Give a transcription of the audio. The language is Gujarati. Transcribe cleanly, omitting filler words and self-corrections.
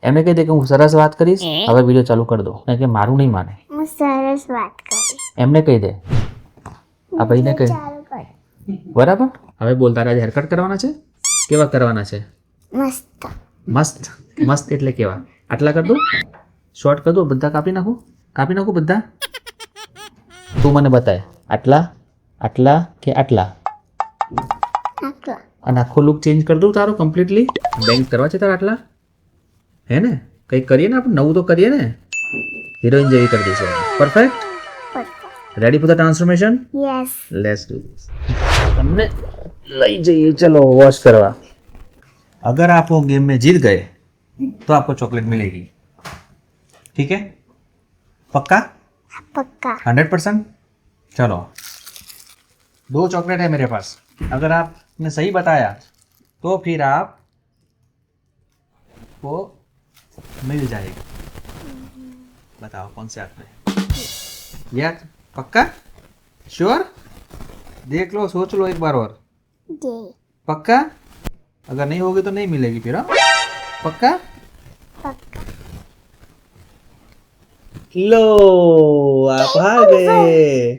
એમને કહી દે કે હું સરસ વાત કરીશ, હવે વિડીયો ચાલુ કરી દો, કારણ કે મારું નહીં માને. હું સરસ વાત કરી. એમને કહી દે, આ ભાઈને કહી. ચાલુ કર. બરાબર. હવે બોલ, તારે આજે હેરકટ કરવાના છે? કેવા કરવાના છે? મસ્ત. મસ્ત. મસ્ત એટલે કેવા? આટલા કર દઉં? શોર્ટ કર દઉં? બધા કાપી નાખું? કાપી નાખું બધા? તું મને બતાય, આટલા, આટલા કે આટલા? આટલા. અને આખો લુક ચેન્જ કરી દઉં તારો કમ્પ્લીટલી? બેંક કરવા છે તારા આટલા? હે ને? કંઈક કરીએ ને આપણે, નવું તો કરીએ ને. હિરોઈન જેવી કરી દઈશું. Perfect. Ready for the transformation? Yes. Let's do this. हमने लई जाइए, चलो वॉश करवा. अगर आप वो गेम में जीत गए तो आपको चॉकलेट मिलेगी, ठीक है? पक्का? पक्का. 100%? चलो, 2 चॉकलेट है मेरे पास. अगर आपने सही बताया तो फिर आप को मिल जाएगा. बताओ कौन से हाथ में? यार पक्का? श्योर? देख लो, सोच लो एक बार और. जे. पक्का? अगर नहीं होगी तो नहीं मिलेगी फिर. हाँ? पक्का? पक्का. लो, आप हार गए.